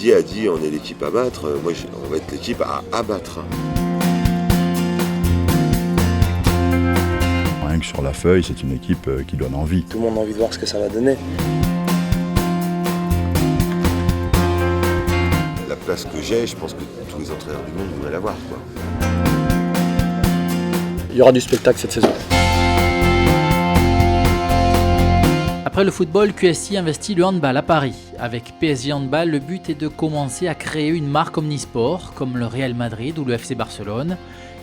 Didier a dit on est l'équipe à battre, on va être l'équipe à abattre. Rien que sur la feuille, c'est une équipe qui donne envie. Tout le monde a envie de voir ce que ça va donner. La place que j'ai, je pense que tous les entraîneurs du monde voudraient l'avoir, quoi. Il y aura du spectacle cette saison. Après le football, QSI investit le handball à Paris. Avec PSG Handball, le but est de commencer à créer une marque omnisport, comme le Real Madrid ou le FC Barcelone.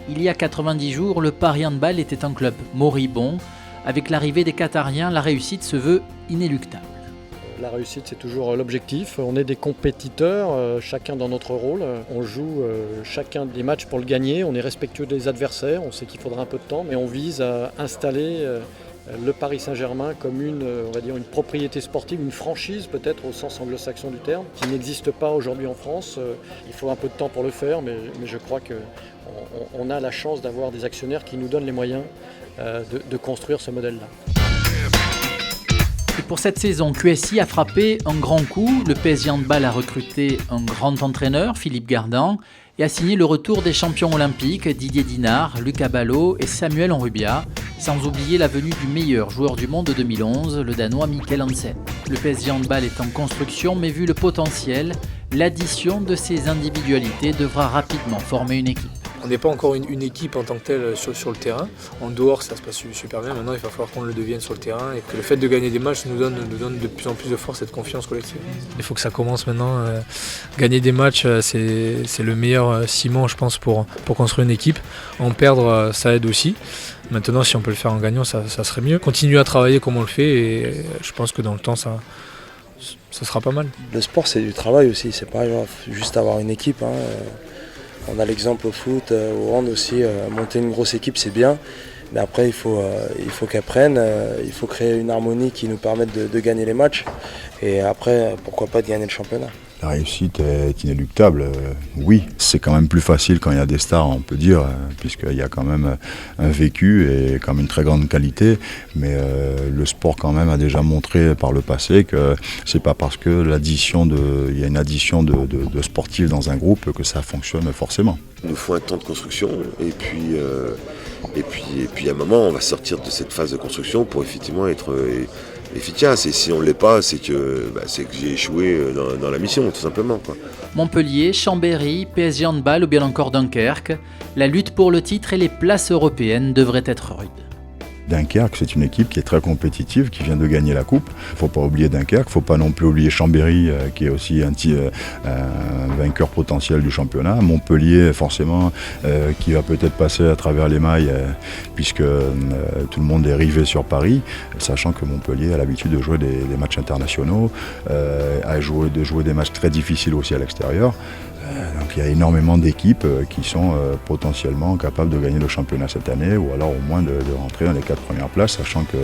Il y a 90 jours, le Paris Handball était un club moribond. Avec l'arrivée des Qatariens, la réussite se veut inéluctable. La réussite, c'est toujours l'objectif. On est des compétiteurs, chacun dans notre rôle. On joue chacun des matchs pour le gagner. On est respectueux des adversaires. On sait qu'il faudra un peu de temps, mais on vise à installer le Paris Saint-Germain comme on va dire une propriété sportive, une franchise peut-être au sens anglo-saxon du terme, qui n'existe pas aujourd'hui en France. Il faut un peu de temps pour le faire, mais je crois qu'on a la chance d'avoir des actionnaires qui nous donnent les moyens de construire ce modèle-là. Et pour cette saison, QSI a frappé un grand coup. Le PSG Handball a recruté un grand entraîneur, Philippe Gardan, et a signé le retour des champions olympiques Didier Dinard, Lucas Ballot et Samuel Enrubia, sans oublier la venue du meilleur joueur du monde de 2011, le Danois Mikkel Hansen. Le PSG Handball est en construction, mais vu le potentiel, l'addition de ces individualités devra rapidement former une équipe. On n'est pas encore une équipe en tant que telle sur le terrain. En dehors, ça se passe super bien. Maintenant, il va falloir qu'on le devienne sur le terrain et que le fait de gagner des matchs nous donne de plus en plus de force et de confiance collective. Il faut que ça commence maintenant. Gagner des matchs, c'est le meilleur ciment, je pense, pour construire une équipe. En perdre, ça aide aussi. Maintenant, si on peut le faire en gagnant, ça serait mieux. Continuer à travailler comme on le fait et je pense que dans le temps, ça sera pas mal. Le sport, c'est du travail aussi. C'est pas juste avoir une équipe. On a l'exemple au foot, au hand aussi, monter une grosse équipe c'est bien, mais après il faut qu'elle prenne, il faut créer une harmonie qui nous permette de gagner les matchs et après pourquoi pas de gagner le championnat. La réussite est inéluctable, oui. C'est quand même plus facile quand il y a des stars, on peut dire, puisqu'il y a quand même un vécu et quand même une très grande qualité. Mais le sport quand même a déjà montré par le passé que c'est pas parce que il y a une addition de sportifs dans un groupe que ça fonctionne forcément. Il nous faut un temps de construction et puis à un moment on va sortir de cette phase de construction pour effectivement être efficace. Et si on ne l'est pas, c'est que j'ai échoué dans la mission, tout simplement, quoi. Montpellier, Chambéry, PSG Handball ou bien encore Dunkerque, la lutte pour le titre et les places européennes devraient être rudes. Dunkerque, c'est une équipe qui est très compétitive, qui vient de gagner la coupe. Il ne faut pas oublier Dunkerque, il ne faut pas non plus oublier Chambéry, qui est aussi un vainqueur potentiel du championnat. Montpellier, forcément, qui va peut-être passer à travers les mailles, puisque tout le monde est rivé sur Paris, sachant que Montpellier a l'habitude de jouer des matchs internationaux, de jouer des matchs très difficiles aussi à l'extérieur. Donc il y a énormément d'équipes qui sont potentiellement capables de gagner le championnat cette année ou alors au moins de rentrer dans les 4 premières places, sachant que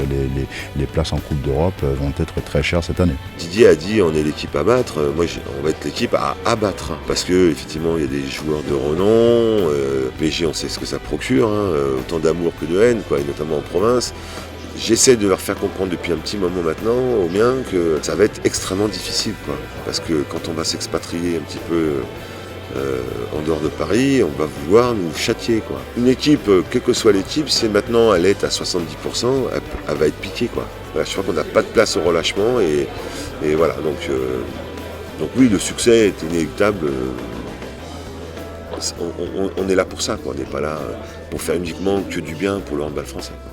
les places en Coupe d'Europe vont être très chères cette année. Didier a dit on est l'équipe à battre, on va être l'équipe à abattre parce que effectivement il y a des joueurs de renom, PSG on sait ce que ça procure, autant d'amour que de haine, quoi, et notamment en province. J'essaie de leur faire comprendre depuis un petit moment maintenant, au mien, que ça va être extrêmement difficile, quoi. Parce que quand on va s'expatrier un petit peu en dehors de Paris, on va vouloir nous châtier, quoi. Une équipe, quelle que soit l'équipe, si maintenant elle est à 70%, elle va être piquée, quoi. Voilà, je crois qu'on n'a pas de place au relâchement et voilà. Donc oui, le succès est inéluctable. On est là pour ça, quoi. On n'est pas là pour faire uniquement que du bien pour le handball français, quoi.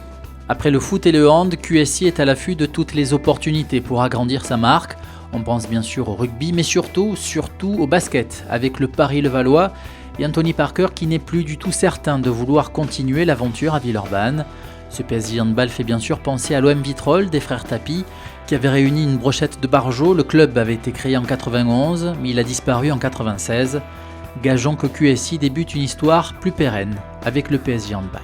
Après le foot et le hand, QSI est à l'affût de toutes les opportunités pour agrandir sa marque. On pense bien sûr au rugby, mais surtout au basket, avec le Paris-Levallois et Anthony Parker qui n'est plus du tout certain de vouloir continuer l'aventure à Villeurbanne. Ce PSG Handball fait bien sûr penser à l'OM Vitrolles des frères Tapie, qui avait réuni une brochette de barjots. Le club avait été créé en 91, mais il a disparu en 96. Gageons que QSI débute une histoire plus pérenne avec le PSG Handball.